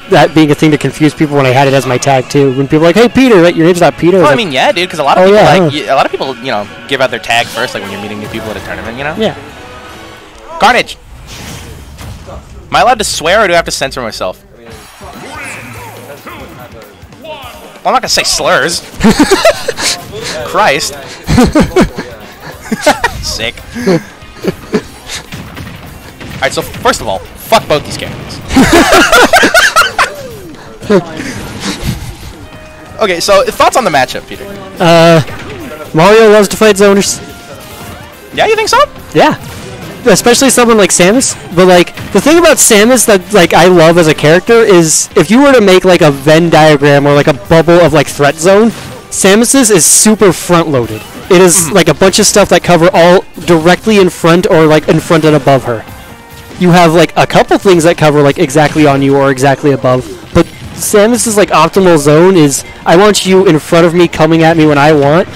that being a thing to confuse people when I had it as my tag too. When people are like, "Hey, Peter, right? Your name's not Peter." Well, I mean, yeah, dude, because a lot of people a lot of people, you know, give out their tag first, like when you're meeting new people at a tournament, you know. Yeah. Carnage. Am I allowed to swear, or do I have to censor myself? Well, I'm not gonna say slurs. Christ. Sick. Alright, so first of all, fuck both these characters. Okay, so thoughts on the matchup, Peter? Mario loves to fight zoners. Yeah, you think so? Yeah. Especially someone like Samus. But, like, the thing about Samus that, like, I love as a character is if you were to make, like, a Venn diagram or, like, a bubble of, like, threat zone, Samus's is super front-loaded. It is, like, a bunch of stuff that cover all directly in front or, like, in front and above her. You have, like, a couple things that cover, like, exactly on you or exactly above. But Samus's, like, optimal zone is, I want you in front of me, coming at me when I want.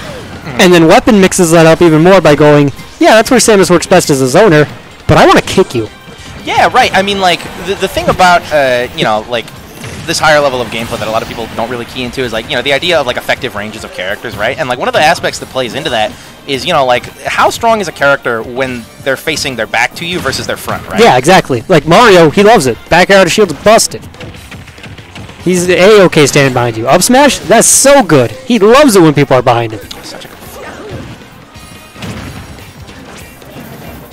And then Weapon mixes that up even more by going, yeah, that's where Samus works best as a zoner, but I want to kick you. Yeah, right. I mean, like, the thing about, you know, like, this higher level of gameplay that a lot of people don't really key into is, like, you know, the idea of, like, effective ranges of characters, right? And, like, one of the aspects that plays into that is, you know, like, how strong is a character when they're facing their back to you versus their front, right? Yeah, exactly. Like, Mario, he loves it. Back air out of shield's busted. He's A-okay standing behind you. Up smash? That's so good. He loves it when people are behind him. Such a good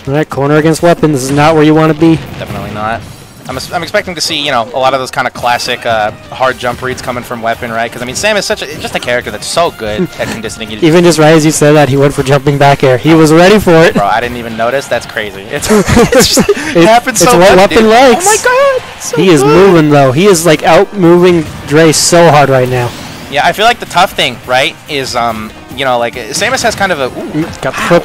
Alright, corner against Weapon. This is not where you want to be. Definitely not. I'm expecting to see, you know, a lot of those kind of classic hard jump reads coming from Weapon, right? Because, I mean, Sam is just a character that's so good at conditioning you. Even just right as you said that, he went for jumping back air. He was ready for it. Bro, I didn't even notice. That's crazy. It happens so much. It's what Weapon dude. likes. Oh my god! So he is moving, though. He is, like, out-moving Dre so hard right now. Yeah, I feel like the tough thing, right, is, you know, like, Samus has kind of a... Ooh, got the flip.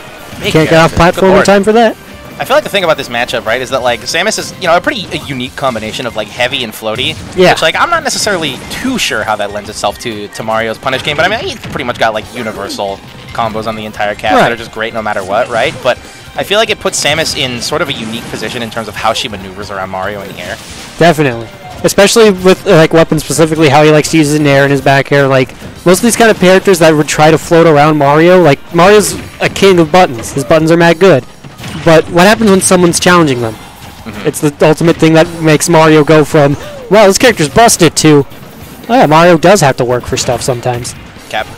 Can't get off platform in time for that. I feel like the thing about this matchup, right, is that, like, Samus is, you know, a unique combination of, like, heavy and floaty. Yeah. Which, like, I'm not necessarily too sure how that lends itself to Mario's Punish game, but, I mean, he's pretty much got, like, universal combos on the entire cast that are just great no matter what, right? But I feel like it puts Samus in sort of a unique position in terms of how she maneuvers around Mario in the air. Definitely. Especially with, like, Weapon specifically, how he likes to use his air and his back air. Like, most of these kind of characters that would try to float around Mario, like, Mario's a king of buttons. His buttons are mad good. But what happens when someone's challenging them? It's the ultimate thing that makes Mario go from, well, this character's busted, to, oh yeah, Mario does have to work for stuff sometimes. Cap.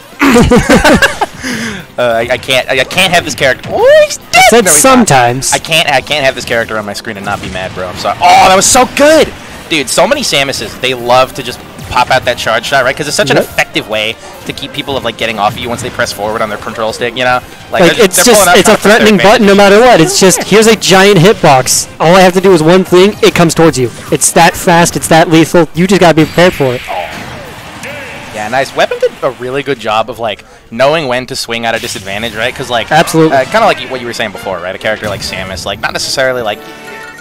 I can't have this character. Oh, he's dead! I said no, he's sometimes. Not. I can't have this character on my screen and not be mad, bro. I'm sorry. Oh, that was so good! Dude, so many Samuses, they love to just pop out that charge shot, right? Because it's such an effective way to keep people of, like, getting off of you once they press forward on their control stick, you know? Like it's a threatening button no matter what. It's just, here's a giant hitbox. All I have to do is one thing, it comes towards you. It's that fast, it's that lethal, you just gotta be prepared for it. Oh. Yeah, nice. Weapon did a really good job of, like, knowing when to swing at a disadvantage, right? Because, like, absolutely. Kind of like what you were saying before, right? A character like Samus, like, not necessarily, like,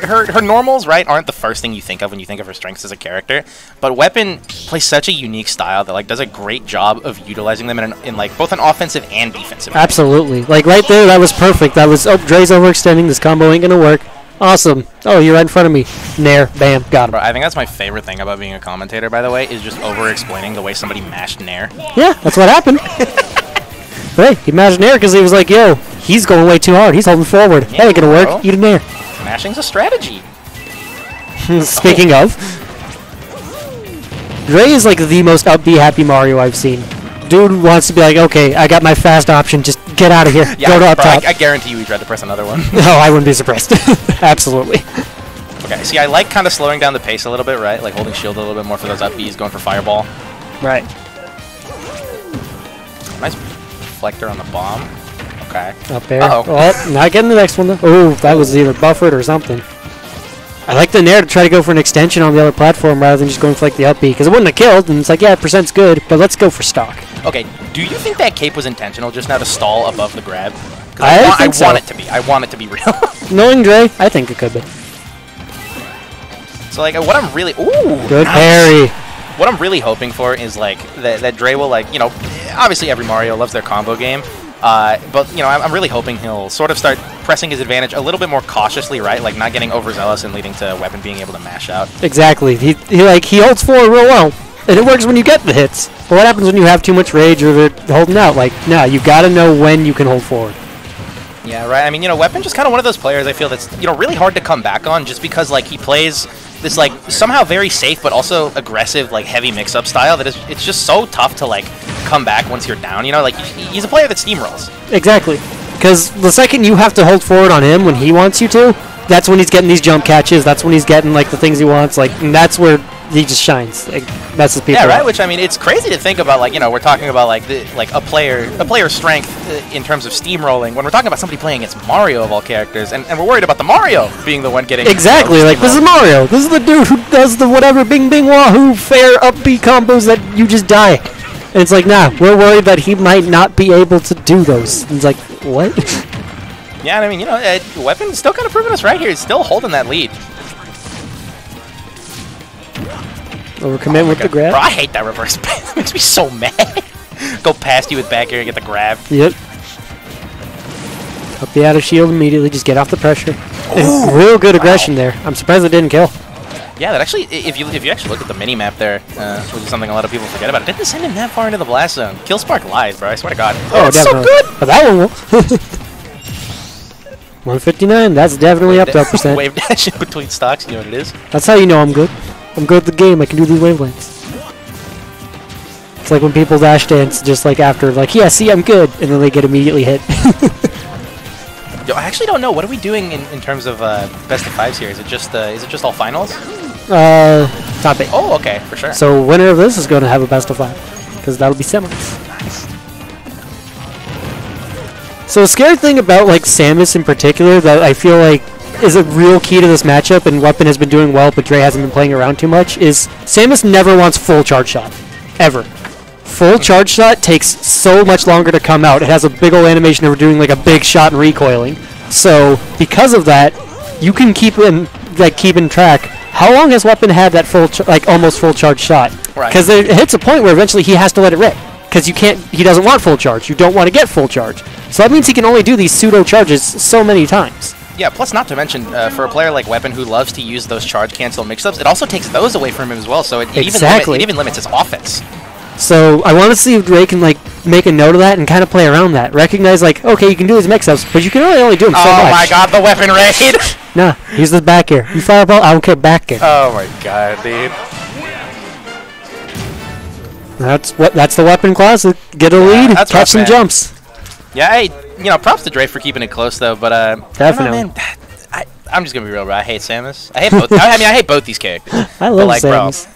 her normals, right, aren't the first thing you think of when you think of her strengths as a character, but Weapon plays such a unique style that, like, does a great job of utilizing them in like, both an offensive and defensive way. Absolutely. Like, right there, that was perfect. That was, oh, Dre's overextending, this combo ain't gonna work. Awesome. Oh, you're right in front of me. Nair, bam, got him. Bro, I think that's my favorite thing about being a commentator, by the way, is just over-explaining the way somebody mashed Nair. Yeah, that's what happened. Hey, he mashed Nair because he was like, yo, he's going way too hard. He's holding forward. Yeah, that ain't gonna work. bro. Eat a Nair. Mashing's a strategy. Speaking of, Dre is like the most upbeat, happy Mario I've seen. Dude wants to be like, okay, I got my fast option, just get out of here. Yeah, go to up top. I guarantee you he tried to press another one. No, I wouldn't be surprised. Absolutely. Okay, see, I like kind of slowing down the pace a little bit, right? Like holding shield a little bit more for those up Bs, going for Fireball. Right. Nice reflector on the bomb. Okay. Up there. Uh-oh. Oh, not getting the next one though. Oh, that was either buffered or something. I like the Nair to try to go for an extension on the other platform rather than just going for like the up B, because it wouldn't have killed, and it's like, yeah, percent's good, but let's go for stock. Okay, do you think that cape was intentional just now to stall above the grab? I want it to be. I want it to be real. Knowing Dre, I think it could be. So, like, what I'm really... Ooh! Good parry. What I'm really hoping for is, like, that Dre will, like, you know, obviously every Mario loves their combo game, but, you know, I'm really hoping he'll sort of start pressing his advantage a little bit more cautiously, right? Like not getting overzealous and leading to Weapon being able to mash out. Exactly. He holds forward real well, and it works when you get the hits. But what happens when you have too much rage or they're holding out? Like, no, you got to know when you can hold forward. Yeah, right. I mean, Weapon just kind of one of those players I feel that's, really hard to come back on just because, like, he plays this, like, somehow very safe but also aggressive, like, heavy mix-up style that it's just so tough to, like, come back once you're down, Like, he's a player that steamrolls. Exactly. Because the second you have to hold forward on him when he wants you to, that's when he's getting these jump catches, that's when he's getting, like, the things he wants, like, and that's where he just shines. Like, messes people Yeah, right. up. Which I mean, it's crazy to think about. Like, we're talking about like a player's strength in terms of steamrolling when we're talking about somebody playing against Mario of all characters, and we're worried about the Mario being the one getting exactly. Like, this is Mario. This is the dude who does the whatever bing bing wahoo fair upbeat combos that you just die. And it's like, nah, we're worried that he might not be able to do those. And it's like, what? Yeah, and I mean, Weapon's still kind of proving us right here. He's still holding that lead. Overcommit with the grab. Bro, I hate that reverse pass. It makes me so mad. Go past you with back air and get the grab. Yep. Up the out of shield immediately. Just get off the pressure. Real good aggression there. I'm surprised it didn't kill. Yeah, that actually, if you actually look at the mini map there, which is something a lot of people forget about, it didn't send him that far into the blast zone. Kill Spark lies, bro. I swear to God. Oh, So definitely. good. But that one will. 159. That's definitely up to up percent. Wave dash in between stocks. You know what it is. That's how you know I'm good. I'm good at the game. I can do these wavelengths. It's like when people dash dance just like after, like, yeah, see, I'm good, and then they get immediately hit. Yo, I actually don't know. What are we doing in terms of best of fives here? Is it just all finals? Top 8. Oh, okay, for sure. So winner of this is going to have a best of 5, because that'll be semis. Nice. So the scary thing about like Samus in particular that I feel like is a real key to this matchup, and Weapon has been doing well, but Dre hasn't been playing around too much, is Samus never wants full charge shot. Ever. Full charge shot takes so much longer to come out. It has a big old animation of doing like a big shot and recoiling. So because of that, you can keep in track. How long has Weapon had that almost full charge shot? Right. Because it hits a point where eventually he has to let it rip. Because he doesn't want full charge. You don't want to get full charge. So that means he can only do these pseudo charges so many times. Yeah, plus not to mention, for a player like Weapon who loves to use those charge cancel mix-ups, it also takes those away from him as well, so it even limits his offense. So I want to see if Dre can make a note of that and kind of play around that. Recognize okay, you can do these mix-ups, but you can only do them so much. Oh my God, the WeaponRaid! Nah, use the back air. You fireball, I don't care, back air. Oh my God, dude. That's the Weapon classic. Get a lead, catch some jumps. Yeah, hey, props to Dre for keeping it close though, but definitely. I'm just gonna be real, bro. I hate Samus. I hate both. I hate both these characters. I love Samus.